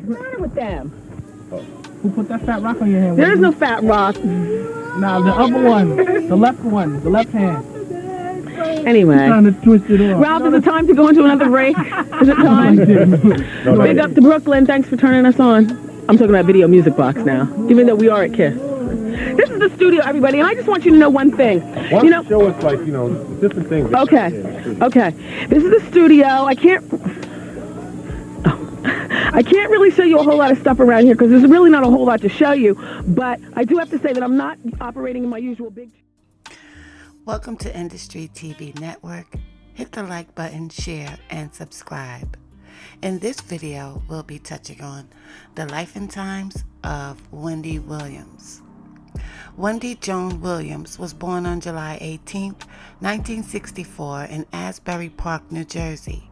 What's the matter with them? Who put that fat rock on your hand? There's no fat rock. Nah, the other one. The left one. The left hand. Anyway. He's trying to twist it off. Ralph, is it time to go into another break? Is it time? Big up to Brooklyn. Thanks for turning us on. I'm talking about Video Music Box now, even though we are at KISS. This is the studio, everybody, and I just want you to know one thing. Why don't you show us, like, different things? Okay. This is the studio. I can't really show you a whole lot of stuff around here because there's really not a whole lot to show you, but I do have to say that I'm not operating in my usual big... Welcome to Industry TV Network. Hit the like button, share, and subscribe. In this video, we'll be touching on the life and times of Wendy Williams. Wendy Joan Williams was born on July 18, 1964 in Asbury Park, New Jersey.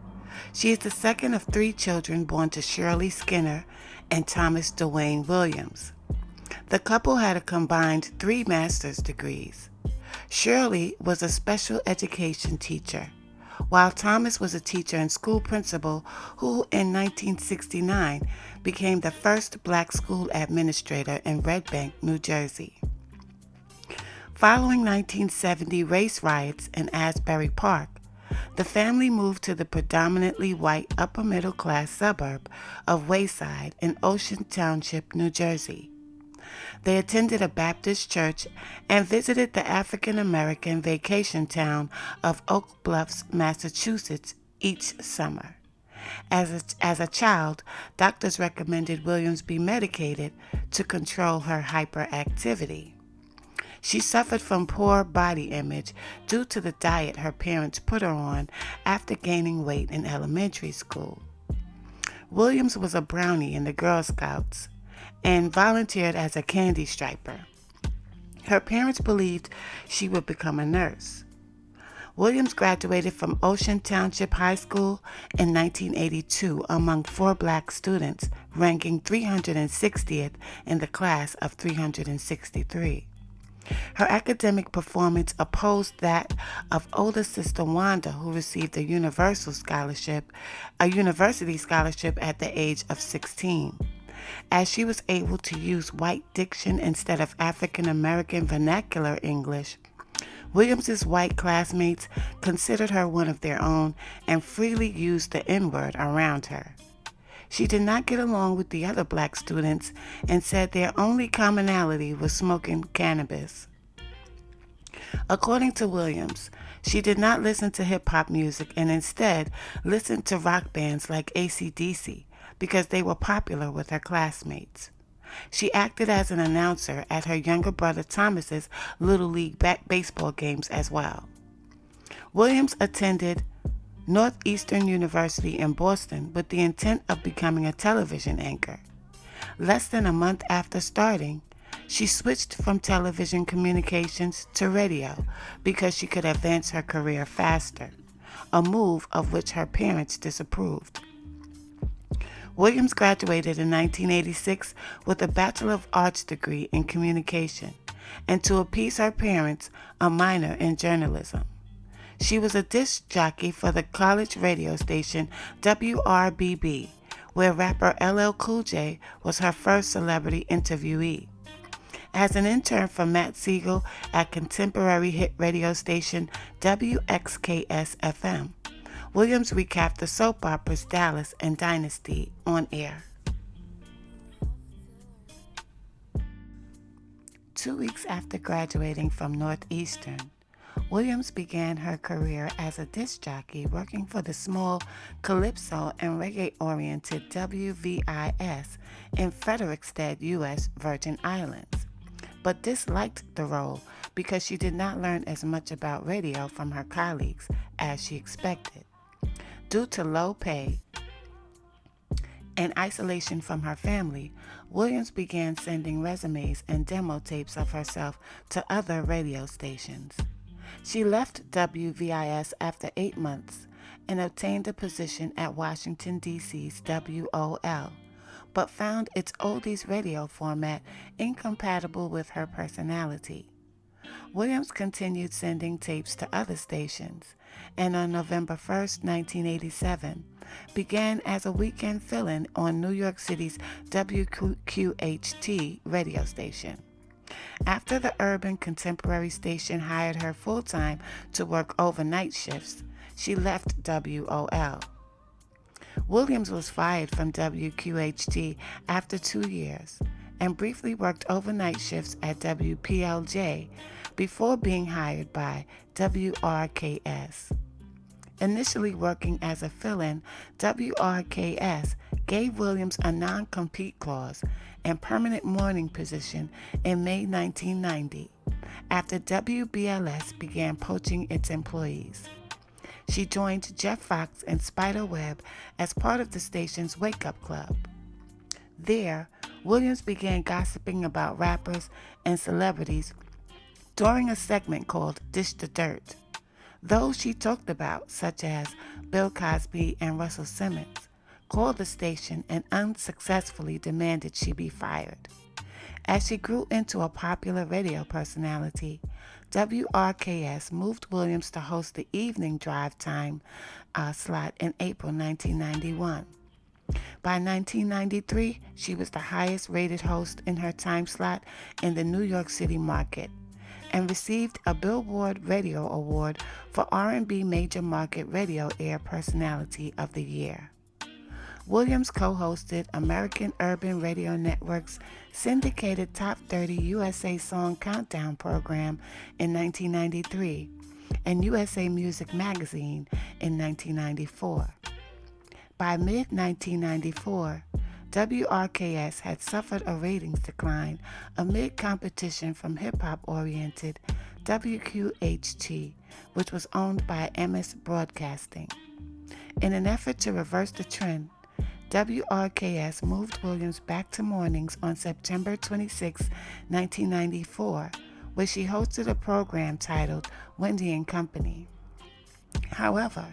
She is the second of 3 children born to Shirley Skinner and Thomas Dwayne Williams. The couple had a combined 3 master's degrees. Shirley was a special education teacher, while Thomas was a teacher and school principal who in 1969 became the first black school administrator in Red Bank, New Jersey. Following 1970 race riots in Asbury Park, the family moved to the predominantly white upper-middle-class suburb of Wayside in Ocean Township, New Jersey. They attended a Baptist church and visited the African-American vacation town of Oak Bluffs, Massachusetts, each summer. As a child, doctors recommended Williams be medicated to control her hyperactivity. She suffered from poor body image due to the diet her parents put her on after gaining weight in elementary school. Williams was a brownie in the Girl Scouts and volunteered as a candy striper. Her parents believed she would become a nurse. Williams graduated from Ocean Township High School in 1982 among 4 black students, ranking 360th in the class of 363. Her academic performance opposed that of older sister Wanda, who received a university scholarship at the age of 16. As she was able to use white diction instead of African American vernacular English, Williams's white classmates considered her one of their own and freely used the N-word around her. She did not get along with the other black students and said their only commonality was smoking cannabis. According to Williams, she did not listen to hip-hop music and instead listened to rock bands like AC/DC because they were popular with her classmates. She acted as an announcer at her younger brother Thomas's Little League baseball games as well. Williams attended Northeastern University in Boston with the intent of becoming a television anchor. Less than a month after starting, she switched from television communications to radio because she could advance her career faster, a move of which her parents disapproved. Williams graduated in 1986 with a Bachelor of Arts degree in communication and, to appease her parents, a minor in journalism. She was a disc jockey for the college radio station WRBB, where rapper LL Cool J was her first celebrity interviewee. As an intern for Matt Siegel at contemporary hit radio station WXKS-FM, Williams recapped the soap operas Dallas and Dynasty on air. 2 weeks after graduating from Northeastern, Williams began her career as a disc jockey working for the small calypso and reggae-oriented WVIS in Frederiksted, U.S. Virgin Islands, but disliked the role because she did not learn as much about radio from her colleagues as she expected. Due to low pay and isolation from her family, Williams began sending resumes and demo tapes of herself to other radio stations. She left WVIS after 8 months and obtained a position at Washington, D.C.'s WOL, but found its oldies radio format incompatible with her personality. Williams continued sending tapes to other stations, and on November 1st, 1987, began as a weekend fill-in on New York City's WQHT radio station. After the urban contemporary station hired her full-time to work overnight shifts, she left WOL. Williams was fired from WQHT after 2 years and briefly worked overnight shifts at WPLJ before being hired by WRKS. Initially working as a fill-in, WRKS gave Williams a non-compete clause and permanent morning position in May 1990, after WBLS began poaching its employees. She joined Jeff Fox and Spider Webb as part of the station's Wake Up Club. There, Williams began gossiping about rappers and celebrities during a segment called Dish the Dirt. Those she talked about, such as Bill Cosby and Russell Simmons, called the station and unsuccessfully demanded she be fired. As she grew into a popular radio personality, WRKS moved Williams to host the evening drive time slot in April 1991. By 1993, she was the highest rated host in her time slot in the New York City market and received a Billboard Radio Award for R&B Major Market Radio Air Personality of the Year. Williams co-hosted American Urban Radio Network's syndicated Top 30 USA Song Countdown program in 1993 and USA Music Magazine in 1994. By mid-1994, WRKS had suffered a ratings decline amid competition from hip-hop-oriented WQHT, which was owned by MS Broadcasting. In an effort to reverse the trend, WRKS moved Williams back to mornings on September 26, 1994, where she hosted a program titled Wendy and Company. However,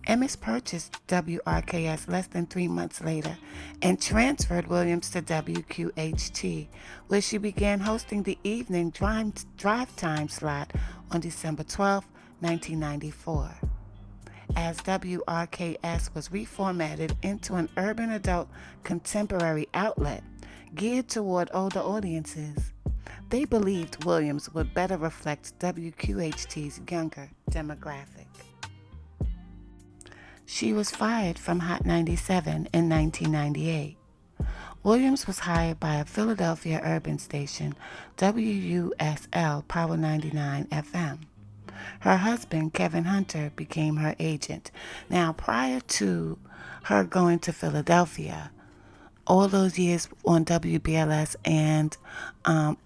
MS purchased WRKS less than 3 months later and transferred Williams to WQHT, where she began hosting the evening drive time slot on December 12, 1994. As WRKS was reformatted into an urban adult contemporary outlet geared toward older audiences, they believed Williams would better reflect WQHT's younger demographic. She was fired from Hot 97 in 1998. Williams was hired by a Philadelphia urban station, WUSL Power 99 FM. Her husband, Kevin Hunter, became her agent. Now, prior to her going to Philadelphia, all those years on WBLS and, on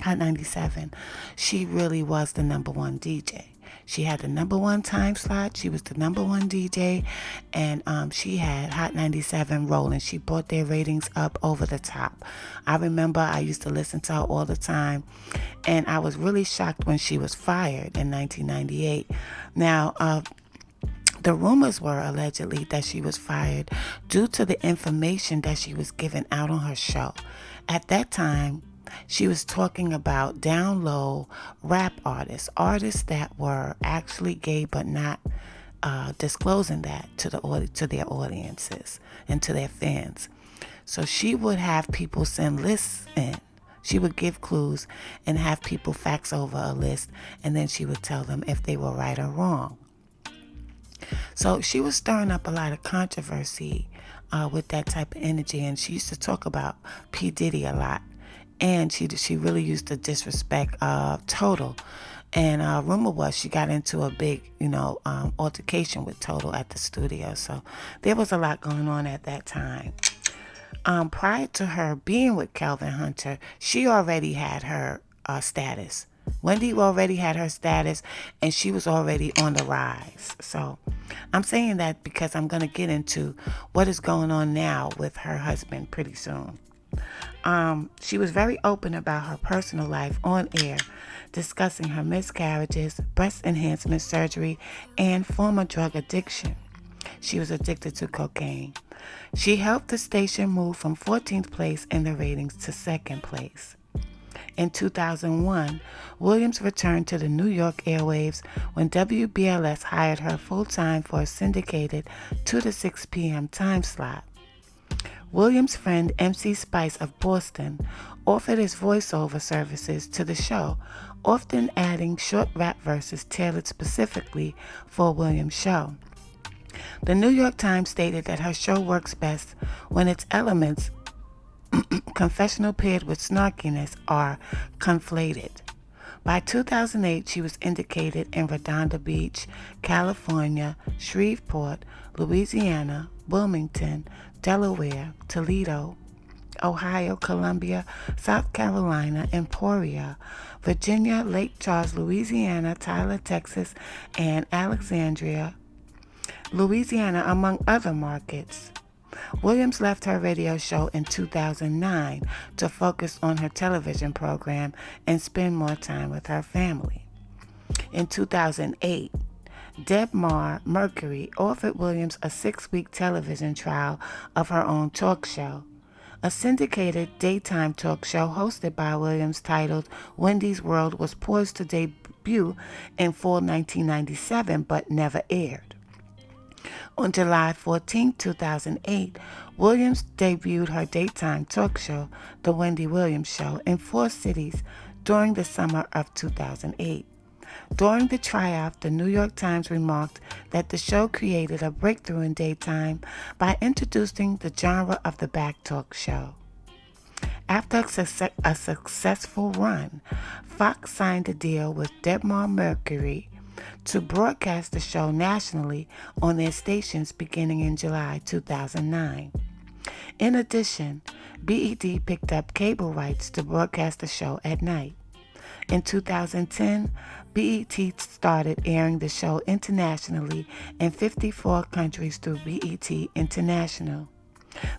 Hot 97, she really was the number one DJ. She had the number one time slot. She was the number one DJ, and she had Hot 97 rolling. She brought their ratings up over the top. I remember I used to listen to her all the time, and I was really shocked when she was fired in 1998. Now, the rumors were allegedly that she was fired due to the information that she was giving out on her show. At that time, she was talking about down low rap artists that were actually gay but not disclosing that to their audiences and to their fans. So she would have people send lists in. She would give clues and have people fax over a list, and then she would tell them if they were right or wrong. So she was stirring up a lot of controversy with that type of energy, and she used to talk about P. Diddy a lot. And she really used to disrespect Total. And rumor was she got into a big, altercation with Total at the studio. So there was a lot going on at that time. Prior to her being with Kelvin Hunter, she already had her status. Wendy already had her status, and she was already on the rise. So I'm saying that because I'm going to get into what is going on now with her husband pretty soon. She was very open about her personal life on air, discussing her miscarriages, breast enhancement surgery, and former drug addiction. She was addicted to cocaine. She helped the station move from 14th place in the ratings to 2nd place. In 2001, Williams returned to the New York airwaves when WBLS hired her full-time for a syndicated 2 to 6 p.m. time slot. Williams' friend MC Spice of Boston offered his voiceover services to the show, often adding short rap verses tailored specifically for Williams' show. The New York Times stated that her show works best when its elements, confessional paired with snarkiness, are conflated. By 2008, she was indicated in Redondo Beach, California, Shreveport, Louisiana, Wilmington, Delaware, Toledo, Ohio, Columbia, South Carolina, Emporia, Virginia, Lake Charles, Louisiana, Tyler, Texas, and Alexandria, Louisiana, among other markets. Williams left her radio show in 2009 to focus on her television program and spend more time with her family. In 2008, Debmar Mercury offered Williams a 6-week television trial of her own talk show, a syndicated daytime talk show hosted by Williams titled Wendy's World was poised to debut in fall 1997 but never aired. On July 14, 2008, Williams debuted her daytime talk show, The Wendy Williams Show, in 4 cities during the summer of 2008. During the tryout, the New York Times remarked that the show created a breakthrough in daytime by introducing the genre of the back talk show. After a successful run, Fox signed a deal with Debmar Mercury to broadcast the show nationally on their stations beginning in July 2009. In addition, BET picked up cable rights to broadcast the show at night. In 2010, BET started airing the show internationally in 54 countries through BET International.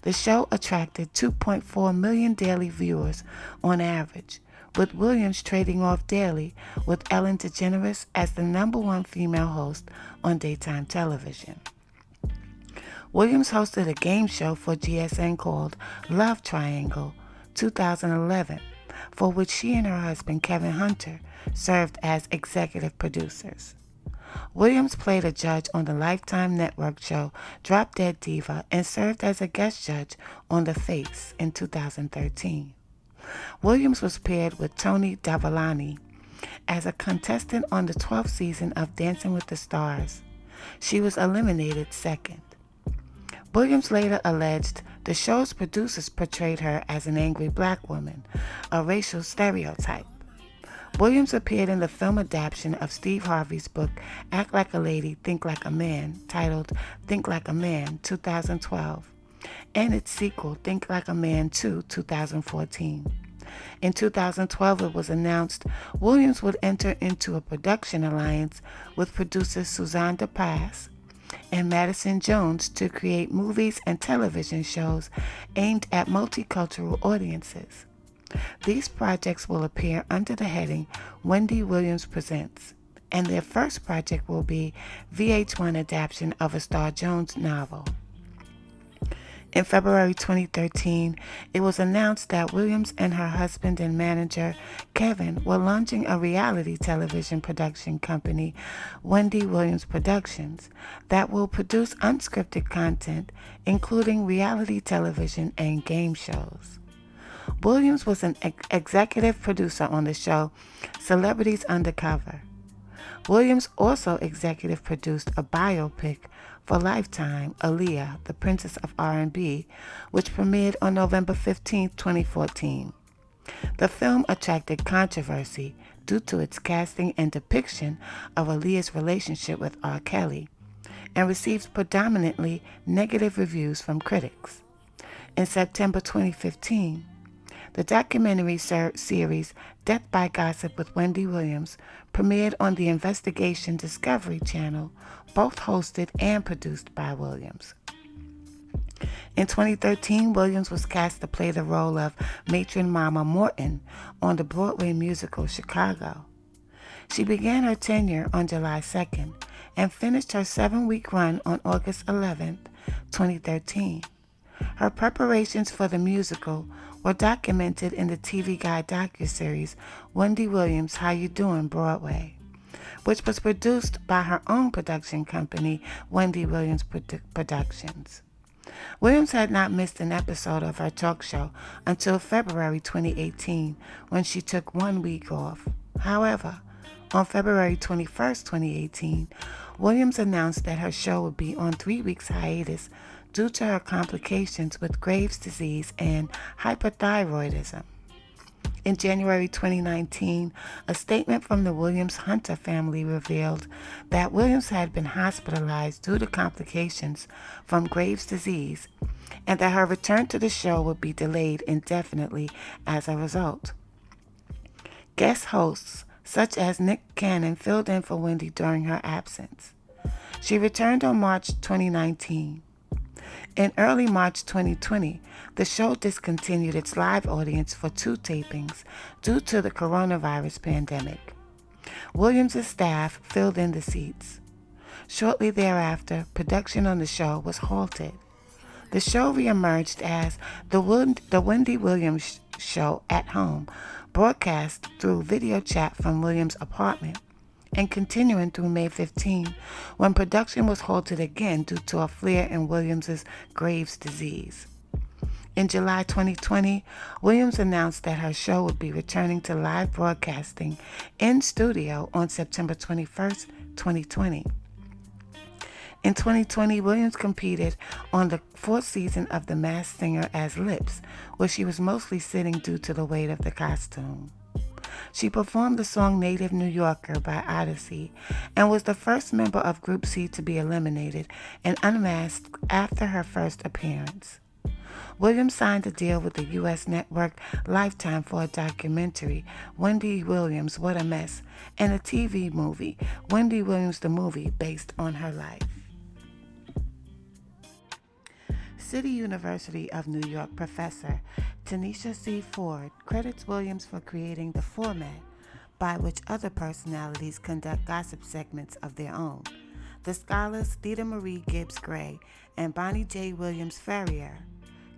The show attracted 2.4 million daily viewers on average, with Williams trading off daily with Ellen DeGeneres as the #1 female host on daytime television. Williams hosted a game show for GSN called Love Triangle 2011, for which she and her husband Kevin Hunter served as executive producers. Williams played a judge on the Lifetime Network show Drop Dead Diva and served as a guest judge on The Face in 2013. Williams was paired with Tony Davalani as a contestant on the 12th season of Dancing with the Stars. She was eliminated second. Williams later alleged the show's producers portrayed her as an angry black woman, a racial stereotype. Williams appeared in the film adaptation of Steve Harvey's book Act Like a Lady, Think Like a Man, titled Think Like a Man, 2012, and its sequel, Think Like a Man 2, 2014. In 2012, it was announced Williams would enter into a production alliance with producers Suzanne DePass and Madison Jones to create movies and television shows aimed at multicultural audiences. These projects will appear under the heading Wendy Williams Presents, and their first project will be VH1 adaptation of a Star Jones novel. In February 2013, it was announced that Williams and her husband and manager, Kevin, were launching a reality television production company, Wendy Williams Productions, that will produce unscripted content, including reality television and game shows. Williams was an executive producer on the show Celebrities Undercover. Williams also executive produced a biopic for Lifetime, Aaliyah, the Princess of R&B, which premiered on November 15, 2014. The film attracted controversy due to its casting and depiction of Aaliyah's relationship with R. Kelly, and received predominantly negative reviews from critics. In September 2015, the documentary series Death by Gossip with Wendy Williams premiered on the Investigation Discovery Channel, both hosted and produced by Williams. In 2013, Williams was cast to play the role of matron Mama Morton on the Broadway musical Chicago. She began her tenure on July 2nd and finished her 7-week run on August 11, 2013. Her preparations for the musical were documented in the TV Guide docuseries Wendy Williams' How You Doing, Broadway, which was produced by her own production company, Wendy Williams Productions. Williams had not missed an episode of her talk show until February 2018, when she took 1 week off. However, on February 21st, 2018, Williams announced that her show would be on 3 weeks hiatus due to her complications with Graves' disease and hyperthyroidism. In January 2019, a statement from the Williams-Hunter family revealed that Williams had been hospitalized due to complications from Graves' disease and that her return to the show would be delayed indefinitely as a result. Guest hosts such as Nick Cannon filled in for Wendy during her absence. She returned on March 2019. In early March 2020, the show discontinued its live audience for 2 tapings due to the coronavirus pandemic. Williams' staff filled in the seats. Shortly thereafter, production on the show was halted. The show reemerged as the Wendy Williams Show at Home, broadcast through video chat from Williams' apartment, and continuing through May 15, when production was halted again due to a flare in Williams' Graves' disease. In July 2020, Williams announced that her show would be returning to live broadcasting in studio on September 21st, 2020. In 2020, Williams competed on the 4th season of The Masked Singer as Lips, where she was mostly sitting due to the weight of the costume. She performed the song Native New Yorker by Odyssey and was the first member of Group C to be eliminated and unmasked after her first appearance. Williams signed a deal with the U.S. network Lifetime for a documentary, Wendy Williams, What a Mess, and a TV movie, Wendy Williams the Movie, based on her life. City University of New York professor Tanisha C. Ford credits Williams for creating the format by which other personalities conduct gossip segments of their own. The scholars Theda Marie Gibbs Gray and Bonnie J. Williams Ferrier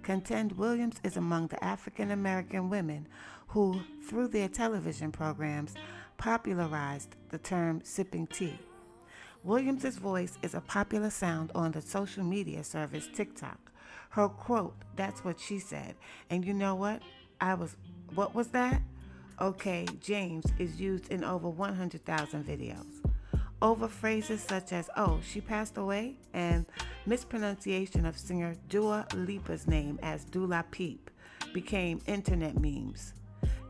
contend Williams is among the African American women who, through their television programs, popularized the term sipping tea. Williams' voice is a popular sound on the social media service TikTok. Her quote, "That's what she said. And you know what? What was that? Okay, James," is used in over 100,000 videos. Over phrases such as, "Oh, she passed away," and mispronunciation of singer Dua Lipa's name as Dula Peep became internet memes.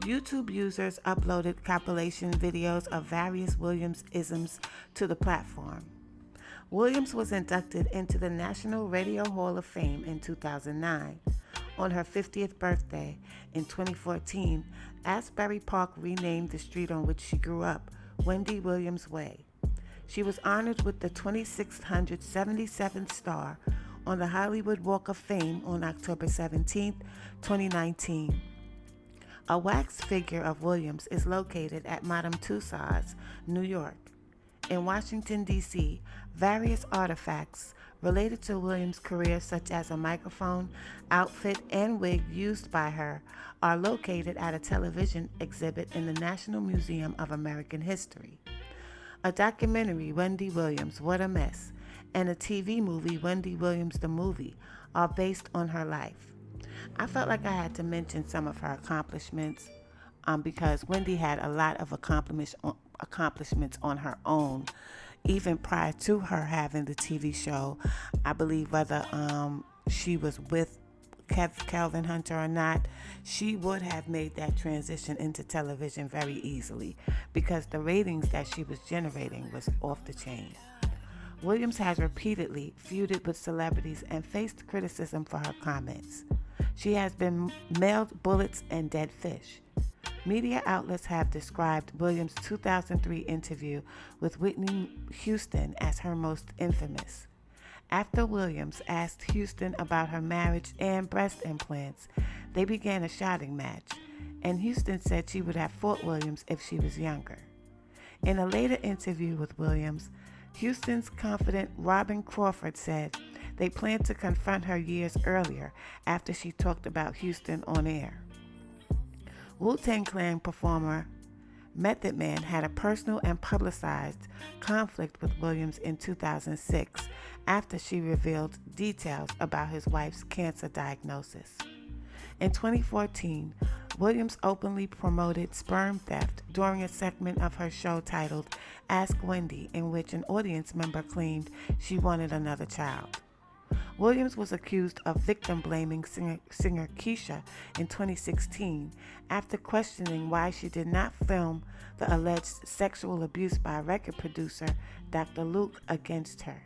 YouTube users uploaded compilation videos of various Williams-isms to the platform. Williams was inducted into the National Radio Hall of Fame in 2009. On her 50th birthday in 2014, Asbury Park renamed the street on which she grew up, Wendy Williams Way. She was honored with the 2677th star on the Hollywood Walk of Fame on October 17, 2019. A wax figure of Williams is located at Madame Tussauds, New York. In Washington, D.C., various artifacts related to Williams' career, such as a microphone, outfit, and wig used by her, are located at a television exhibit in the National Museum of American History. A documentary, Wendy Williams, What a Mess, and a TV movie, Wendy Williams the Movie, are based on her life. I felt like I had to mention some of her accomplishments because Wendy had a lot of accomplishments on her own, even prior to her having the TV show. I believe whether she was with Calvin Hunter or not, she would have made that transition into television very easily because the ratings that she was generating was off the chain. Williams has repeatedly feuded with celebrities and faced criticism for her comments. She has been mailed bullets and dead fish. Media outlets have described Williams' 2003 interview with Whitney Houston as her most infamous. After Williams asked Houston about her marriage and breast implants, they began a shouting match, and Houston said she would have fought Williams if she was younger. In a later interview with Williams, Houston's confidant Robin Crawford said They planned to confront her years earlier after she talked about Houston on air. Wu-Tang Clan performer Method Man had a personal and publicized conflict with Williams in 2006 after she revealed details about his wife's cancer diagnosis. In 2014, Williams openly promoted sperm theft during a segment of her show titled Ask Wendy, in which an audience member claimed she wanted another child. Williams was accused of victim-blaming singer Keisha in 2016 after questioning why she did not film the alleged sexual abuse by record producer Dr. Luke against her.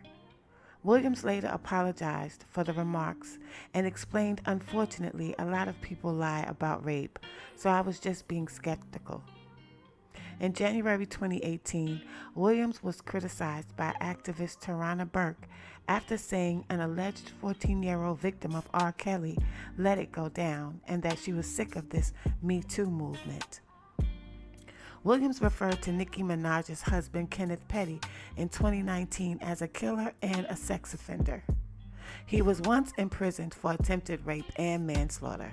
Williams later apologized for the remarks and explained, "Unfortunately, a lot of people lie about rape, so I was just being skeptical." In January 2018, Williams was criticized by activist Tarana Burke after saying an alleged 14-year-old victim of R. Kelly let it go down and that she was sick of this Me Too movement. Williams referred to Nicki Minaj's husband, Kenneth Petty, in 2019 as a killer and a sex offender. He was once imprisoned for attempted rape and manslaughter.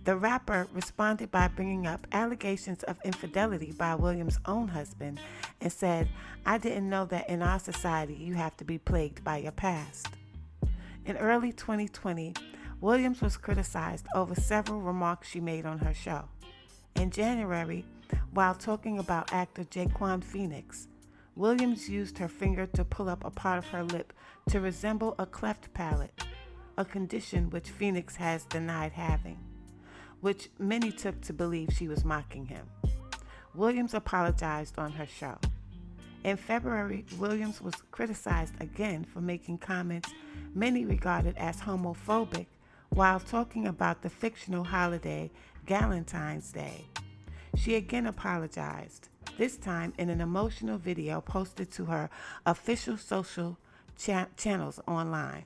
The rapper responded by bringing up allegations of infidelity by Williams' own husband and said, "I didn't know that in our society you have to be plagued by your past." In early 2020, Williams was criticized over several remarks she made on her show. In January, while talking about actor Jaquan Phoenix, Williams used her finger to pull up a part of her lip to resemble a cleft palate, a condition which Phoenix has denied having, which many took to believe she was mocking him. Williams apologized on her show. In February, Williams was criticized again for making comments many regarded as homophobic while talking about the fictional holiday Galentine's Day. She again apologized, this time in an emotional video posted to her official social channels online.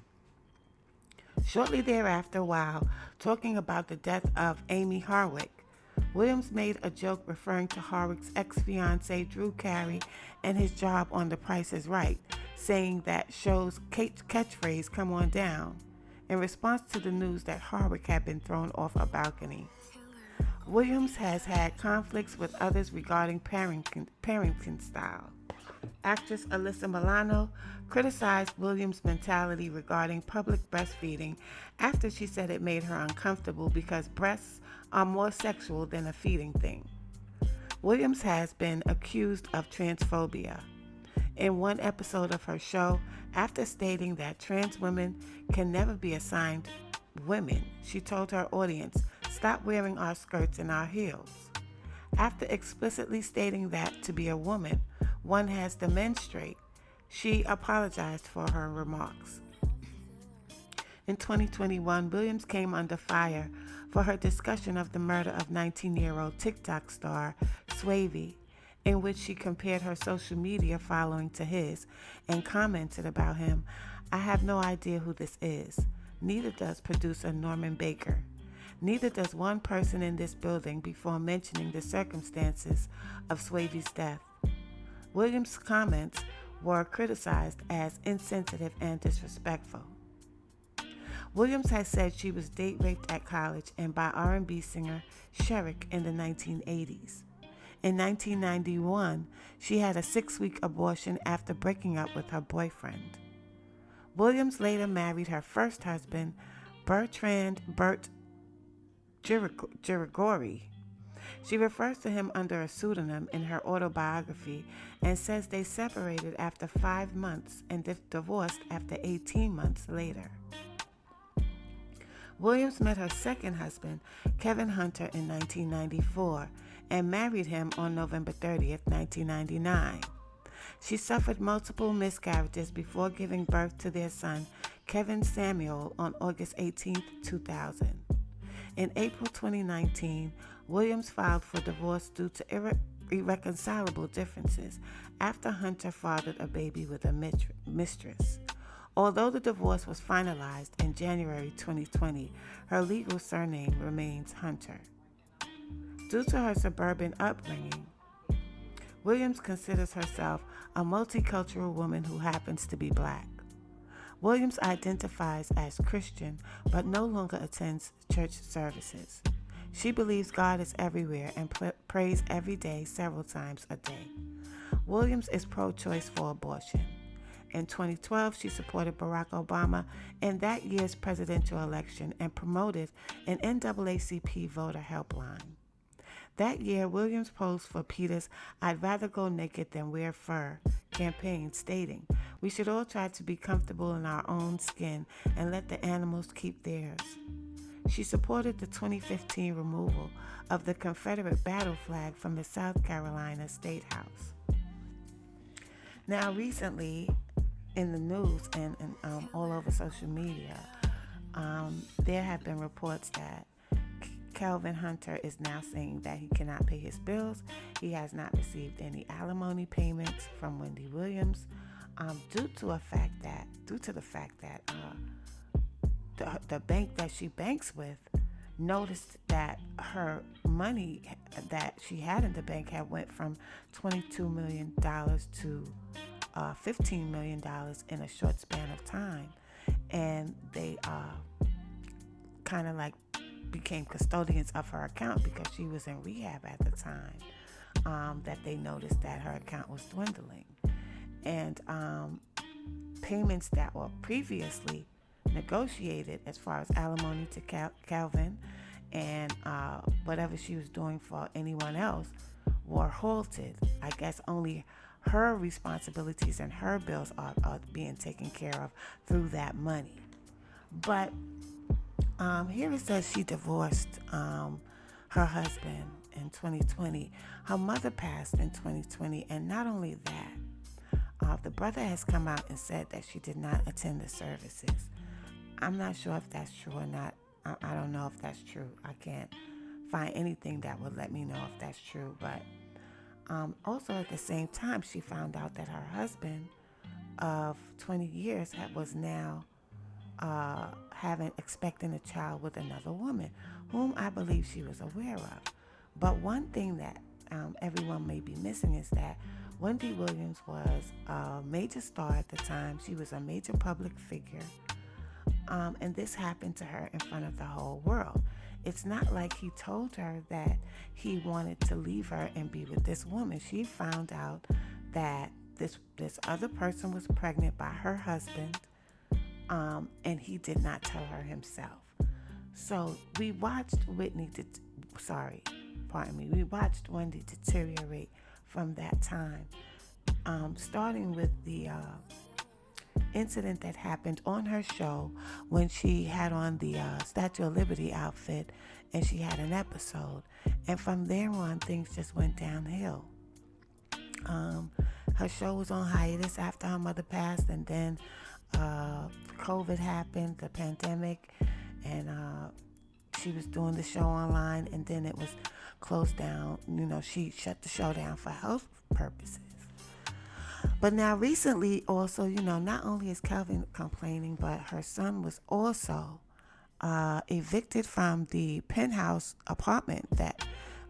Shortly thereafter, while talking about the death of Amy Harwick, Williams made a joke referring to Harwick's ex-fiancé Drew Carey and his job on The Price is Right, saying that show's catchphrase, "Come on down," in response to the news that Harwick had been thrown off a balcony. Williams has had conflicts with others regarding parenting style. Actress Alyssa Milano criticized Williams' mentality regarding public breastfeeding after she said it made her uncomfortable because breasts are more sexual than a feeding thing. Williams has been accused of transphobia. In one episode of her show, after stating that trans women can never be assigned women, she told her audience, "Stop wearing our skirts and our heels." After explicitly stating that to be a woman, one has to menstruate, she apologized for her remarks. In 2021, Williams came under fire for her discussion of the murder of 19-year-old TikTok star Swavey, in which she compared her social media following to his and commented about him, "I have no idea who this is. Neither does producer Norman Baker. Neither does one person in this building," before mentioning the circumstances of Swavey's death. Williams' comments were criticized as insensitive and disrespectful. Williams has said she was date raped at college and by R&B singer Sherrick in the 1980s. In 1991, she had a 6-week abortion after breaking up with her boyfriend. Williams later married her first husband, Bertrand Girigori. She refers to him under a pseudonym in her autobiography and says they separated after 5 months and divorced after 18 months later. Williams met her second husband, Kevin Hunter, in 1994 and married him on November 30th, 1999. She suffered multiple miscarriages before giving birth to their son, Kevin Samuel, on August 18, 2000. In April 2019, Williams filed for divorce due to irreconcilable differences after Hunter fathered a baby with a mistress. Although the divorce was finalized in January 2020, her legal surname remains Hunter. Due to her suburban upbringing, Williams considers herself a multicultural woman who happens to be black. Williams identifies as Christian but no longer attends church services. She believes God is everywhere and prays every day, several times a day. Williams is pro-choice for abortion. In 2012, she supported Barack Obama in that year's presidential election and promoted an NAACP voter helpline. That year, Williams posed for PETA's "I'd rather go naked than wear fur" campaign, stating, "We should all try to be comfortable in our own skin and let the animals keep theirs." She supported the 2015 removal of the Confederate battle flag from the South Carolina State House. Now, recently, in the news and all over social media, there have been reports that Calvin Hunter is now saying that he cannot pay his bills. He has not received any alimony payments from Wendy Williams, due to the fact that the bank that she banks with noticed that her money that she had in the bank had went from $22 million to $15 million in a short span of time, and they kind of like became custodians of her account because she was in rehab at the time, that they noticed that her account was dwindling, and payments that were previously negotiated as far as alimony to Calvin and whatever she was doing for anyone else were halted. I guess only her responsibilities and her bills are being taken care of through that money. But here it says she divorced her husband in 2020. Her mother passed in 2020, and not only that, the brother has come out and said that she did not attend the services. I'm not sure if that's true or not. I don't know if that's true. I can't find anything that would let me know if that's true. But also at the same time, she found out that her husband of 20 years was now expecting a child with another woman, whom I believe she was aware of. But one thing that everyone may be missing is that Wendy Williams was a major star at the time. She was a major public figure. And this happened to her in front of the whole world. It's not like he told her that he wanted to leave her and be with this woman. She found out that this other person was pregnant by her husband, and he did not tell her himself. So we watched We watched Wendy deteriorate from that time, starting with the incident that happened on her show when she had on the Statue of Liberty outfit and she had an episode. And from there on, things just went downhill. Her show was on hiatus after her mother passed, and then COVID happened, the pandemic, and she was doing the show online, and then it was closed down. She shut the show down for health purposes. But now recently also, not only is Calvin complaining, but her son was also evicted from the penthouse apartment that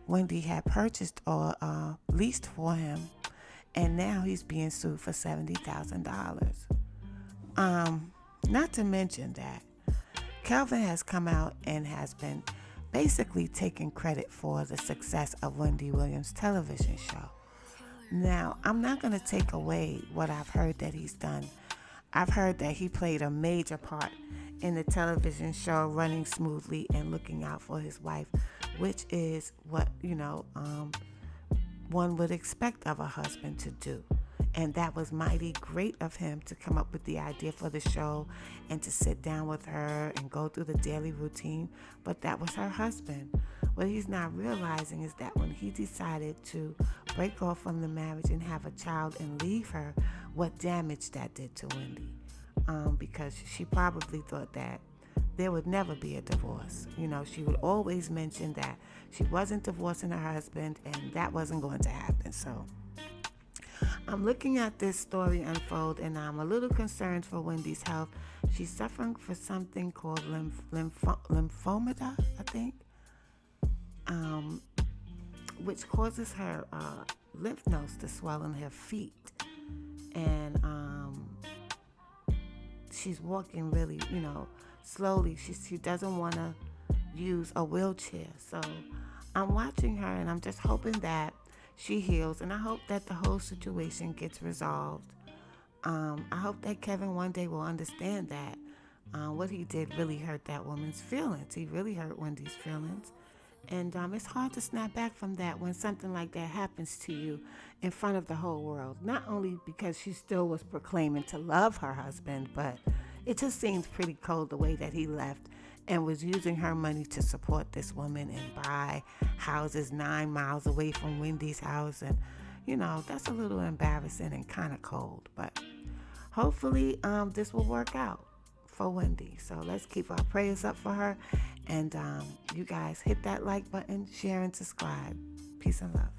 Wendy had purchased or leased for him, and now he's being sued for $70,000. Not to mention that Calvin has come out and has been basically taking credit for the success of Wendy Williams' television show. Now, I'm not going to take away what I've heard that he's done. I've heard that he played a major part in the television show running smoothly and looking out for his wife, which is what, one would expect of a husband to do. And that was mighty great of him to come up with the idea for the show and to sit down with her and go through the daily routine. But that was her husband. What he's not realizing is that when he decided to break off from the marriage and have a child and leave her, what damage that did to Wendy. Because she probably thought that there would never be a divorce. She would always mention that she wasn't divorcing her husband and that wasn't going to happen. So I'm looking at this story unfold, and I'm a little concerned for Wendy's health. She's suffering for something called lymphoma, I think, which causes her lymph nodes to swell in her feet. And she's walking really, slowly. She doesn't want to use a wheelchair. So I'm watching her, and I'm just hoping that she heals, and I hope that the whole situation gets resolved. I hope that Kevin one day will understand that what he did really hurt that woman's feelings. He really hurt Wendy's feelings. And it's hard to snap back from that when something like that happens to you in front of the whole world. Not only because she still was proclaiming to love her husband, but it just seems pretty cold the way that he left and was using her money to support this woman and buy houses 9 miles away from Wendy's house. And, that's a little embarrassing and kind of cold. But hopefully this will work out for Wendy. So let's keep our prayers up for her. And you guys hit that like button, share, and subscribe. Peace and love.